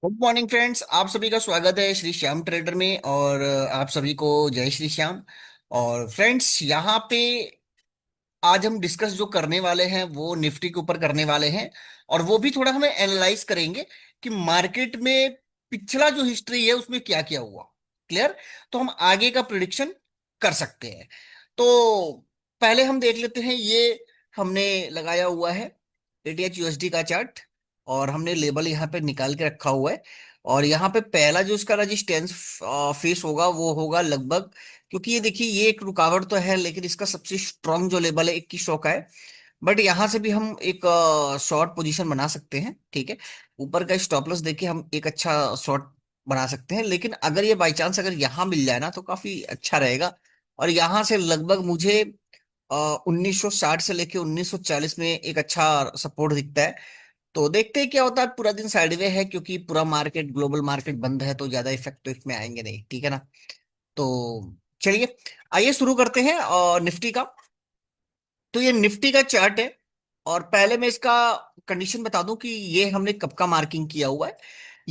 Good morning friends, आप सभी का स्वागत है श्री श्याम ट्रेडर में। और आप सभी को जय श्री श्याम। और फ्रेंड्स, यहाँ पे आज हम डिस्कस जो करने वाले हैं वो निफ्टी के ऊपर करने वाले हैं। और वो भी थोड़ा हमें एनालाइज करेंगे कि मार्केट में पिछला जो हिस्ट्री है उसमें क्या क्या हुआ। क्लियर? तो हम आगे का प्रिडिक्शन कर सकते हैं। तो पहले हम देख लेते हैं, ये हमने लगाया हुआ है एटीएच यूएसडी का चार्ट। और हमने लेबल यहाँ पे निकाल के रखा हुआ है। और यहाँ पे पहला जो इसका रजिस्टेंस फेस होगा वो होगा लगभग, क्योंकि ये देखिए ये एक रुकावट तो है लेकिन इसका सबसे स्ट्रांग जो लेवल है 2100 का है। बट यहाँ से भी हम एक शॉर्ट पोजीशन बना सकते हैं। ठीक है, ऊपर का स्टॉप लॉस देके हम एक अच्छा शॉर्ट बना सकते हैं। लेकिन अगर ये बाई चांस अगर यहाँ मिल जाए ना तो काफी अच्छा रहेगा। और यहाँ से लगभग मुझे 1960 से लेके 1940 में एक अच्छा सपोर्ट दिखता है। तो देखते हैं क्या होता है। पूरा दिन साइडवे है क्योंकि पूरा मार्केट, ग्लोबल मार्केट बंद है, तो ज्यादा इफेक्ट तो इसमें आएंगे नहीं। ठीक है ना? तो चलिए, आइए शुरू करते हैं और निफ्टी का। तो ये निफ्टी का चार्ट है। और पहले मैं इसका कंडीशन बता दूं कि ये हमने कब का मार्किंग किया हुआ है।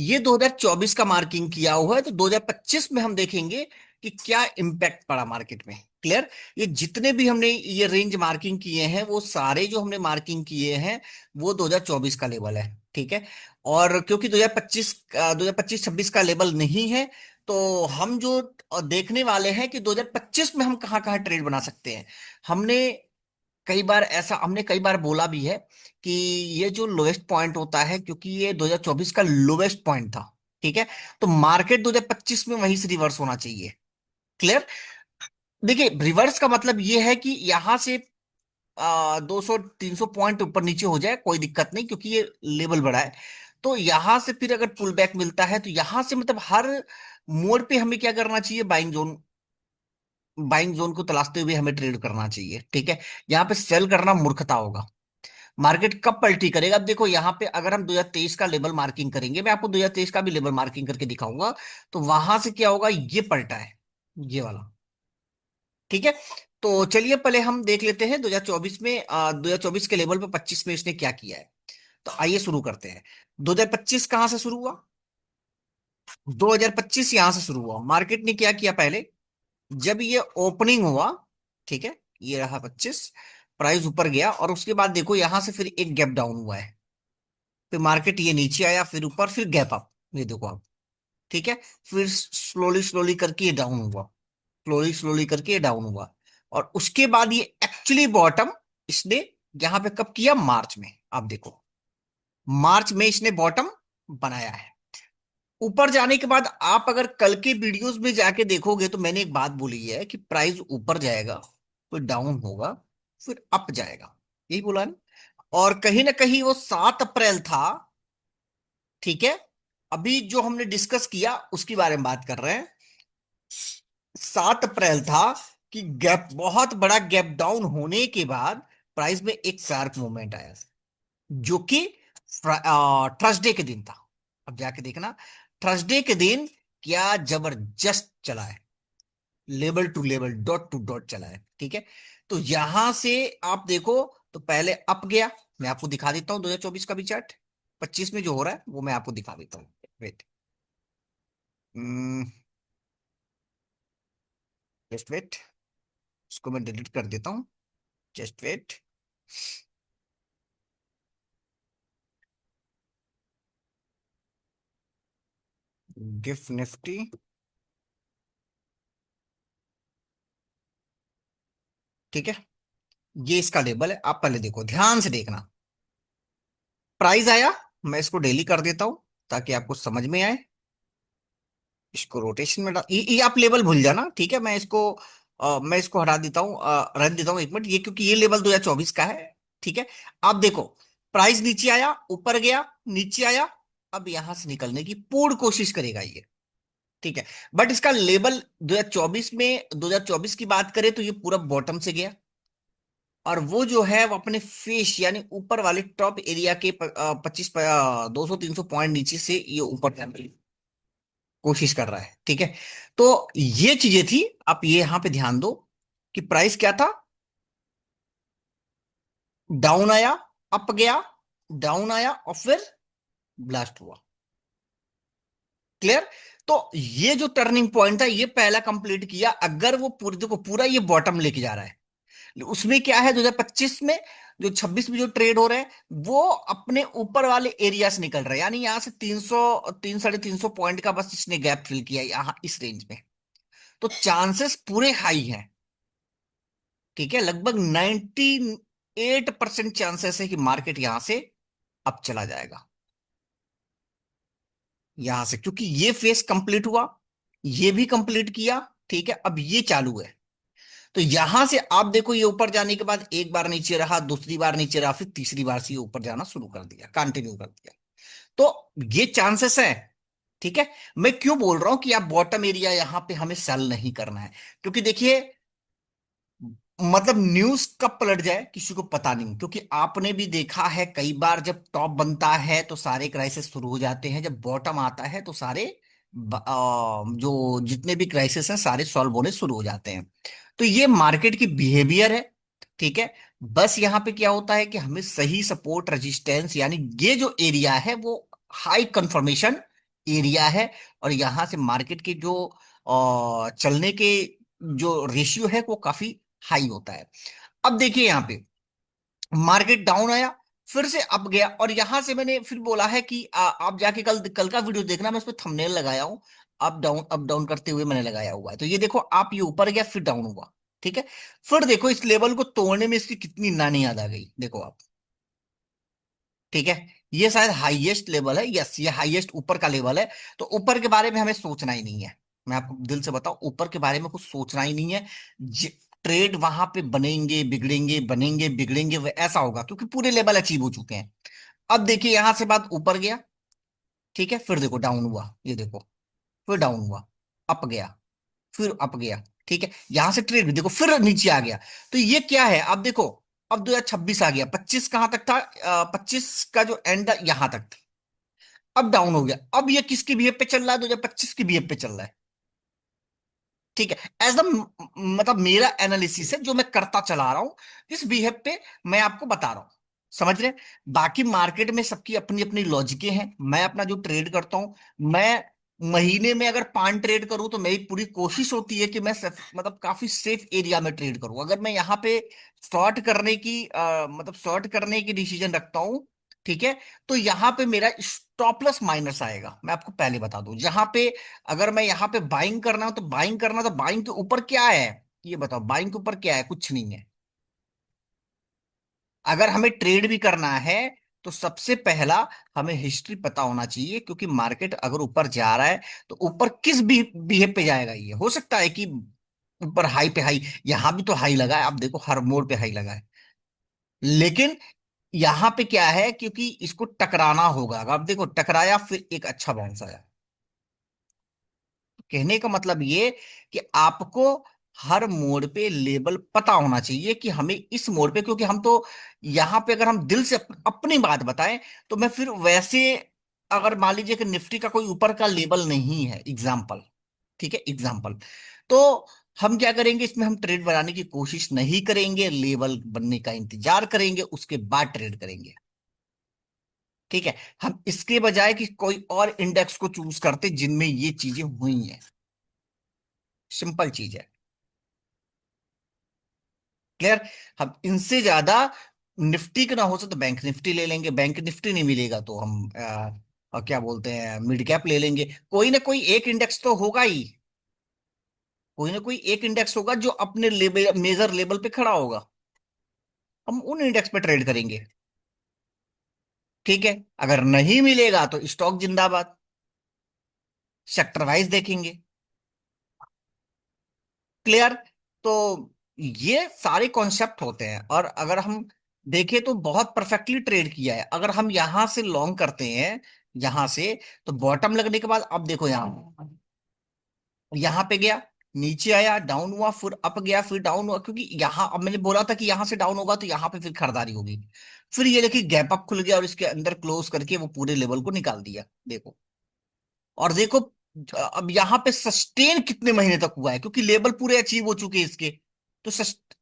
ये 2024 का मार्किंग किया हुआ है। तो 2025 में हम देखेंगे कि क्या इम्पैक्ट पड़ा मार्केट में। क्लियर? ये जितने भी हमने ये रेंज मार्किंग किए हैं वो सारे जो हमने मार्किंग किए हैं वो 2024 का लेवल है। ठीक है? और क्योंकि 2025 26 का लेवल नहीं है, तो हम जो देखने वाले हैं कि 2025 में हम कहाँ कहाँ ट्रेड बना सकते हैं। हमने हमने कई बार बोला भी है कि ये जो लोएस्ट पॉइंट होता है, क्योंकि ये 2024 का लोएस्ट पॉइंट था। ठीक है? तो मार्केट 2025 में वहीं से रिवर्स होना चाहिए। क्लियर? देखिए, रिवर्स का मतलब ये है कि यहां से 200 300 पॉइंट ऊपर नीचे हो जाए कोई दिक्कत नहीं, क्योंकि ये लेवल बड़ा है। तो यहां से फिर अगर पुल बैक मिलता है तो यहां से मतलब हर मोड़ पे हमें क्या करना चाहिए? बाइंग जोन को तलाशते हुए हमें ट्रेड करना चाहिए। ठीक है? यहाँ पे सेल करना मूर्खता होगा। मार्केट कब पलटी करेगा? अब देखो, यहाँ पे अगर हम 2023 का लेवल मार्किंग करेंगे, मैं आपको 2023 का भी लेवल मार्किंग करके दिखाऊंगा। तो वहां से क्या होगा? ये पलटा है, ये वाला। ठीक है? तो चलिए पहले हम देख लेते हैं 2024 में, 2024 के लेवल पे 25 में इसने क्या किया है। तो आइए शुरू करते हैं। 2025 कहां से शुरू हुआ? 2025 यहां से शुरू हुआ। मार्केट ने क्या किया पहले? जब ये ओपनिंग हुआ, ठीक है, ये रहा 25, प्राइस ऊपर गया और उसके बाद देखो यहां से फिर एक गैप डाउन हुआ है। फिर मार्केट ये नीचे आया, फिर ऊपर, फिर गैप अप। ये देखो आप। ठीक है? फिर स्लोली स्लोली करके ये डाउन हुआ, स्लोली स्लोली करके ये डाउन हुआ। और उसके बाद ये एक्चुअली बॉटम इसने यहां पे कब किया? मार्च में। आप देखो, मार्च में इसने बॉटम बनाया है। ऊपर जाने के बाद आप अगर कल के वीडियोस में जाके देखोगे तो मैंने एक बात बोली है कि प्राइस ऊपर जाएगा, फिर डाउन होगा, फिर अप जाएगा। यही बोला ना? और कहीं ना कहीं वो 7 अप्रैल था। ठीक है? अभी जो हमने डिस्कस किया उसके बारे में बात कर रहे हैं। 7 अप्रैल था कि गैप, बहुत बड़ा गैप डाउन होने के बाद प्राइस में एक शार्प मूवमेंट आया, जो कि थर्सडे के दिन था। अब जाके देखना, थर्सडे के दिन क्या जबरदस्त चला है। Level to level, dot to dot चला है। ठीक है? तो यहां से आप देखो, तो पहले अप गया। मैं आपको दिखा देता हूं 2024 का भी चार्ट। 25 में जो हो रहा है वो मैं आपको दिखा देता हूँ। वेट, जस्ट वेट, इसको मैं डिलीट कर देता हूँ। Just wait. Gift Nifty. ठीक है? ये इसका लेबल है। आप पहले देखो, ध्यान से देखना। प्राइस आया, मैं इसको डेली कर देता हूं ताकि आपको समझ में आए। इसको रोटेशन में ये आप लेवल भूल जाना। ठीक है? मैं इसको हटा देता हूँ, रख देता हूँ 1 मिनट ये, क्योंकि ये लेवल 2024 का है। ठीक है? आप देखो, प्राइस नीचे आया, ऊपर गया, नीचे आया। अब यहां से निकलने की पूर्ण कोशिश करेगा ये। ठीक है? बट इसका लेवल 2024 में, 2024 की बात करें तो ये पूरा बॉटम से गया। और वो जो है वो अपने फेस यानी ऊपर वाले टॉप एरिया के 25 200 300 पॉइंट नीचे से ये ऊपर जाने की कोशिश कर रहा है। ठीक है? तो ये चीजें थी। आप ये यहां पे ध्यान दो कि प्राइस क्या था? डाउन आया, अप गया, डाउन आया और फिर ब्लास्ट हुआ। क्लियर। तो ये जो टर्निंग पॉइंट था ये पहला कंप्लीट किया। अगर वो पूरी, देखो पूरा ये बॉटम लेके जा रहा है, उसमें क्या है 2025 में, जो 26 में जो ट्रेड हो रहे हैं वो अपने ऊपर वाले एरिया से निकल रहे हैं, यानी यहां से 300 300 पॉइंट का बस इसने गैप फिल किया यहाँ इस रेंज में। तो चांसेस पूरे हाई हैं, ठीक है, लगभग 98% चांसेस है कि मार्केट यहां से अब चला जाएगा, यहां से, क्योंकि ये फेस कंप्लीट हुआ, ये भी कंप्लीट किया, ठीक है, अब ये चालू है। तो यहां से आप देखो, ये ऊपर जाने के बाद एक बार नीचे रहा, दूसरी बार नीचे रहा, फिर तीसरी बार से ये ऊपर जाना शुरू कर दिया, कंटिन्यू कर दिया। तो ये चांसेस है, ठीक है। मैं क्यों बोल रहा हूं कि आप बॉटम एरिया यहां पे हमें सेल नहीं करना है, क्योंकि देखिए, मतलब न्यूज कब पलट जाए किसी को पता नहीं, क्योंकि आपने भी देखा है कई बार जब टॉप बनता है तो सारे क्राइसिस शुरू हो जाते हैं, जब बॉटम आता है तो सारे जो जितने भी क्राइसिस हैं सारे सॉल्व होने शुरू हो जाते हैं। तो ये मार्केट की बिहेवियर है, ठीक है। बस यहाँ पे क्या होता है कि हमें सही सपोर्ट रेजिस्टेंस, यानी ये जो एरिया है वो हाई कंफर्मेशन एरिया है, और यहां से मार्केट के जो चलने के जो रेशियो है वो काफी हाई होता है। अब देखिए यहाँ पे मार्केट डाउन आया, फिर से अप गया, और यहां से मैंने फिर बोला है कि आप जाके कल कल का वीडियो देखना, मैं उस पर थंबनेल लगाया हूं, अप डाउन करते हुए मैंने लगाया हुआ है। तो ये देखो, आप ये ऊपर गया फिर डाउन हुआ, ठीक है। फिर देखो इस लेवल को तोड़ने में इसकी कितनी नानी याद आ गई, देखो आप, ठीक है। ये शायद हाईएस्ट लेवल है, यस ये हाईएस्ट ऊपर का लेवल है। तो ऊपर के बारे में हमें सोचना ही नहीं है, मैं आपको दिल से बताऊं, ऊपर के बारे में कुछ सोचना ही नहीं है। ट्रेड वहां पे बनेंगे बिगड़ेंगे, बनेंगे बिगड़ेंगे, ऐसा होगा, क्योंकि पूरे लेवल अचीव हो चुके हैं। अब देखिए यहां से बात ऊपर गया, ठीक है, फिर देखो डाउन हुआ, ये देखो, फिर डाउन हुआ, अप गया, फिर अप गया, ठीक है। यहां से ट्रेड भी देखो फिर नीचे आ गया। तो ये क्या है, अब देखो, अब 2026 आ गया, 25 कहां तक था, 25 का जो एंड यहां तक था, अब डाउन हो गया। अब ये किसकी बिहेव पे चल रहा है, 2025 की बिहेव पे चल रहा है, ठीक है। एज द, मतलब मेरा एनालिसिस है जो मैं करता चला रहा हूं, इस बिहेव पे मैं आपको बता रहा हूं, समझ रहे हैं? बाकी मार्केट में सबकी अपनी अपनी लॉजिकें हैं। मैं अपना जो ट्रेड करता हूं, मैं महीने में अगर 5 ट्रेड करूं तो मेरी पूरी कोशिश होती है कि मैं मतलब काफी सेफ एरिया में ट्रेड करूं। अगर मैं यहाँ पे शॉर्ट करने की मतलब शॉर्ट करने की डिसीजन रखता हूं, ठीक है, तो यहाँ पे मेरा स्टॉप लॉस माइनस आएगा। मैं आपको पहले बता दूं, जहां पे अगर मैं यहाँ पे बाइंग करना हो तो बाइंग करना, तो बाइंग के ऊपर क्या है, ये बताओ, बाइंग के ऊपर क्या है, कुछ नहीं है। अगर हमें ट्रेड भी करना है तो सबसे पहला हमें हिस्ट्री पता होना चाहिए, क्योंकि मार्केट अगर ऊपर जा रहा है तो ऊपर किस भी बिहेव पे जाएगा। ये हो सकता है कि ऊपर हाई पे हाई, यहां भी तो हाई लगा है, आप देखो हर मोड़ पे हाई लगा है, लेकिन यहां पे क्या है, क्योंकि इसको टकराना होगा। अब देखो टकराया, फिर एक अच्छा बाउंस आया। कहने का मतलब ये कि आपको हर मोड़ पे लेबल पता होना चाहिए कि हमें इस मोड़ पे, क्योंकि हम तो यहां पे अगर हम दिल से अपनी बात बताएं तो मैं फिर वैसे, अगर मान लीजिए कि निफ्टी का कोई ऊपर का लेबल नहीं है, एग्जाम्पल, ठीक है, एग्जाम्पल, तो हम क्या करेंगे, इसमें हम ट्रेड बनाने की कोशिश नहीं करेंगे, लेवल बनने का इंतजार करेंगे, उसके बाद ट्रेड करेंगे, ठीक है। हम इसके बजाय कि कोई और इंडेक्स को चूज करते जिनमें ये चीजें हुई हैं, सिंपल चीज है, क्लियर। हम इनसे ज्यादा निफ्टी का ना हो सके तो बैंक निफ्टी ले लेंगे, बैंक निफ्टी नहीं मिलेगा तो हम क्या बोलते हैं, मिड कैप ले लेंगे। कोई ना कोई एक इंडेक्स तो होगा ही, कोई ना कोई एक इंडेक्स होगा जो अपने लेवल, मेजर लेवल पे खड़ा होगा, हम उन इंडेक्स पे ट्रेड करेंगे, ठीक है। अगर नहीं मिलेगा तो स्टॉक जिंदाबाद, सेक्टर वाइज देखेंगे, क्लियर। तो ये सारे कॉन्सेप्ट होते हैं, और अगर हम देखें तो बहुत परफेक्टली ट्रेड किया है। अगर हम यहां से लॉन्ग करते हैं, यहां से, तो बॉटम लगने के बाद अब देखो यहां पे गया, नीचे आया, डाउन हुआ, फिर अप गया, फिर डाउन हुआ, क्योंकि यहां, अब मैंने बोला था कि यहां से डाउन होगा तो यहां पे फिर खरीदारी होगी। फिर ये देखिए गैप अप खुल गया और इसके अंदर क्लोज करके वो पूरे लेवल को निकाल दिया, देखो। और देखो अब यहाँ पे सस्टेन कितने महीने तक हुआ है, क्योंकि लेवल पूरे अचीव हो चुके हैं इसके। तो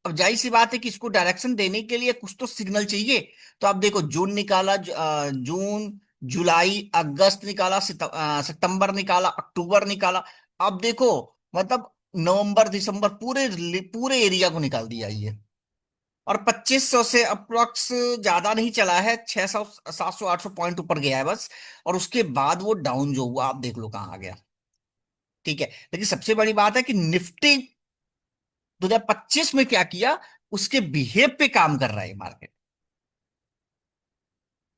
अब जाहिर सी बात है कि इसको डायरेक्शन देने के लिए कुछ तो सिग्नल चाहिए। तो आप देखो जून निकाला, जून, जुलाई, अगस्त निकाला, सितंबर निकाला, अक्टूबर निकाला। अब देखो, मतलब नवंबर दिसंबर पूरे पूरे एरिया को निकाल दिया ये। और 2500 से अप्रोक्स ज्यादा नहीं चला है, 600 700 800 पॉइंट ऊपर गया है बस। और उसके बाद वो डाउन जो हुआ, आप देख लो कहाँ आ गया। ठीक है, लेकिन सबसे बड़ी बात है कि निफ्टी 2025 में क्या किया, उसके बिहेव पे काम कर रहा है मार्केट।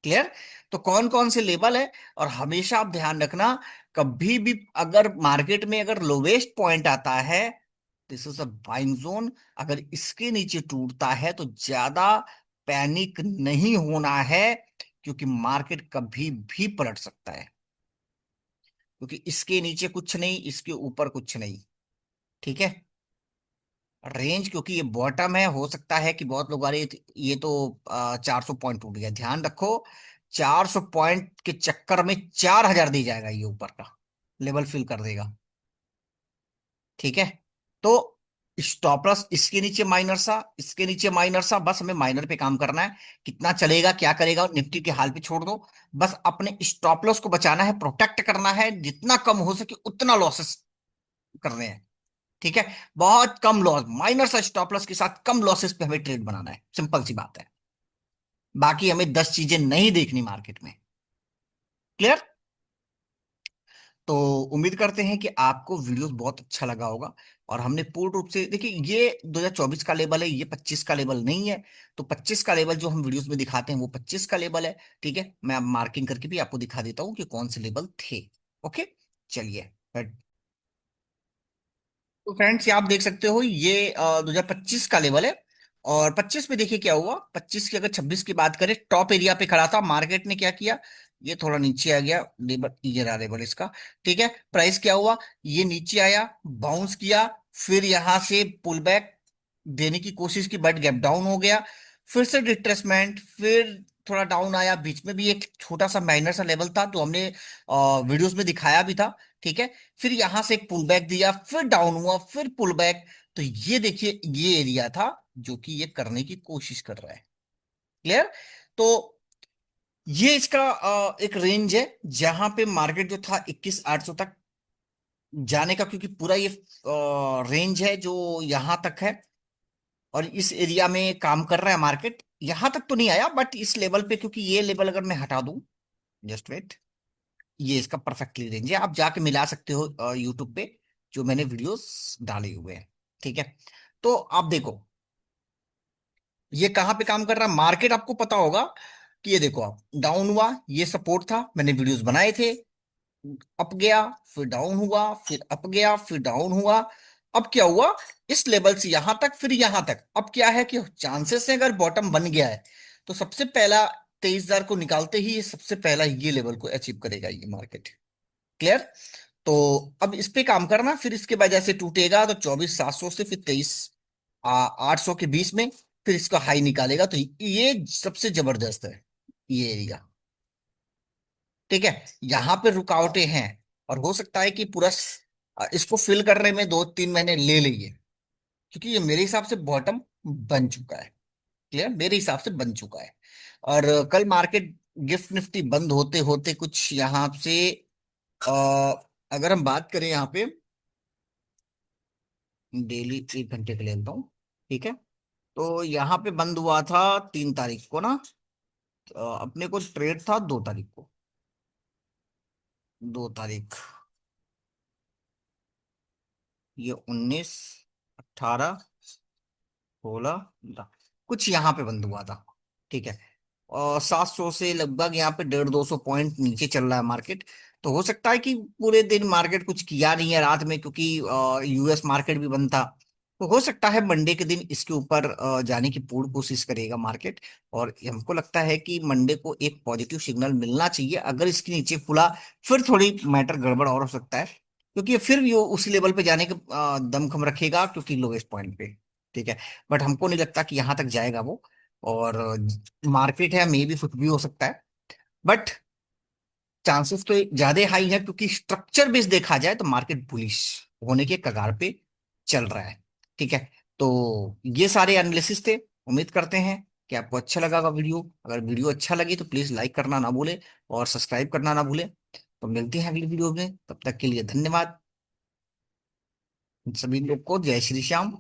क्लियर? तो कौन कौन से लेवल है, और हमेशा आप ध्यान रखना, कभी भी अगर मार्केट में अगर लोवेस्ट पॉइंट आता है, this is a buying zone. अगर इसके नीचे टूटता है तो ज्यादा पैनिक नहीं होना है, क्योंकि मार्केट कभी भी पलट सकता है। क्योंकि इसके नीचे कुछ नहीं, इसके ऊपर कुछ नहीं। ठीक है, रेंज क्योंकि ये बॉटम है, हो सकता है कि बहुत लोग, अरे ये तो 400 पॉइंट टूट गया। ध्यान रखो, 400 पॉइंट के चक्कर में 4000 दी जाएगा, ये ऊपर का लेवल फिल कर देगा। ठीक है, तो स्टॉप लॉस इसके नीचे माइनर सा, इसके नीचे माइनर सा, बस हमें माइनर पे काम करना है। कितना चलेगा क्या करेगा निफ्टी के हाल पे छोड़ दो। बस अपने स्टॉप लॉस को बचाना है, प्रोटेक्ट करना है, जितना कम हो सके उतना लॉसेस करने हैं। ठीक है, बहुत कम लॉस, माइनर सा स्टॉप लॉस के साथ कम लॉसेस पे हमें ट्रेड बनाना है, सिंपल सी बात है। बाकी हमें 10 चीजें नहीं देखनी मार्केट में। क्लियर? तो उम्मीद करते हैं कि आपको वीडियोस बहुत अच्छा लगा होगा। और हमने पूर्ण रूप से देखिए, ये 2024 का लेवल है, ये 25 का लेवल नहीं है। तो 25 का लेवल जो हम वीडियोस में दिखाते हैं वो 25 का लेवल है। ठीक है, मैं मार्किंग करके भी आपको दिखा देता हूँ कि कौन से लेवल थे। ओके, चलिए। तो फ्रेंड्स, ये आप देख सकते हो, ये 2025 का लेवल है। और 25 में देखिए क्या हुआ, 25 की अगर 26 की बात करें, टॉप एरिया पे खड़ा था, मार्केट ने क्या किया, ये थोड़ा नीचे आ गया। लेवल, ये रहा लेवल इसका। ठीक है, प्राइस क्या हुआ, ये नीचे आया, बाउंस किया, फिर यहां से पुल बैक देने की कोशिश की, बट गैप डाउन हो गया। फिर से रिट्रेसमेंट, फिर थोड़ा डाउन आया, बीच में भी एक छोटा सा माइनर सा लेवल था तो हमने वीडियोस में दिखाया भी था। ठीक है, फिर यहां से एक पुल बैक दिया, फिर डाउन हुआ, फिर पुल बैक। तो ये देखिए, ये एरिया था जो कि ये करने की कोशिश कर रहा है। क्लियर? तो ये इसका एक रेंज है, जहां पे मार्केट जो था 21,800 तक जाने का, क्योंकि पूरा ये रेंज है जो यहां तक है। और इस एरिया में काम कर रहा है मार्केट, यहां तक तो नहीं आया बट इस लेवल पे, क्योंकि ये लेवल अगर मैं हटा दूं, जस्ट वेट, ये इसका परफेक्टली रेंज है। आप जाके मिला सकते हो यूट्यूब पे, जो मैंने वीडियोस डाले हुए हैं। ठीक है, तो आप देखो ये कहाँ पे काम कर रहा है मार्केट, आपको पता होगा कि ये देखो, आप डाउन हुआ, ये सपोर्ट था, मैंने वीडियोस बनाए थे। अप गया, फिर डाउन हुआ, फिर अप गया, फिर डाउन हुआ। अब क्या हुआ, इस लेवल से यहां तक, फिर यहां तक। अब क्या है कि चांसेस है, अगर बॉटम बन गया है तो सबसे पहला 23,000 को निकालते ही ये सबसे पहला ये लेवल को अचीव करेगा ये मार्केट। क्लियर? तो अब इस पे काम करना, फिर इसके बाद जैसे टूटेगा तो 24,700 से फिर 23,800 के बीच में फिर इसका हाई निकालेगा। तो ये सबसे जबरदस्त है ये एरिया। ठीक है, यहाँ पे रुकावटें हैं, और हो सकता है कि पूरा इसको फिल करने में 2-3 महीने ले लेंगे, क्योंकि ये मेरे हिसाब से बॉटम बन चुका है। क्लियर? मेरे हिसाब से बन चुका है। और कल मार्केट गिफ्ट निफ्टी बंद होते होते कुछ यहाँ से, अ, अगर हम बात करें यहाँ पे डेली 1 घंटे के लिए लेता हूँ। ठीक है, तो यहाँ पे बंद हुआ था 3 तारीख को ना। अपने को ट्रेड था 2 तारीख को, 2 तारीख, ये 19, 18, 16, कुछ यहाँ पे बंद हुआ था। ठीक है, और 700 से लगभग यहाँ पे 150-200 पॉइंट नीचे चल रहा है मार्केट। तो हो सकता है कि पूरे दिन मार्केट कुछ किया नहीं है रात में, क्योंकि यूएस मार्केट भी बंद था। तो हो सकता है मंडे के दिन इसके ऊपर जाने की पूर्ण कोशिश करेगा मार्केट। और हमको लगता है कि मंडे को एक पॉजिटिव सिग्नल मिलना चाहिए। अगर इसके नीचे खुला, फिर थोड़ी मैटर गड़बड़ और हो सकता है, क्योंकि ये फिर भी वो उसी लेवल पे जाने के दमखम रखेगा, क्योंकि लोवेस्ट पॉइंट पे। ठीक है, बट हमको नहीं लगता कि यहाँ तक जाएगा वो। और मार्केट है, मे भी कुछ भी हो सकता है, बट चांसेस तो ज्यादा हाई है, क्योंकि स्ट्रक्चर बेस देखा जाए तो मार्केट बुलिश होने के कगार पे चल रहा है। ठीक है, तो ये सारे एनालिसिस थे। उम्मीद करते हैं कि आपको अच्छा लगा होगा वीडियो। अगर वीडियो अच्छा लगी तो प्लीज लाइक करना ना भूले और सब्सक्राइब करना ना भूले। तो मिलते हैं अगली वीडियो में, तब तक के लिए धन्यवाद सभी लोग को। जय श्री श्याम।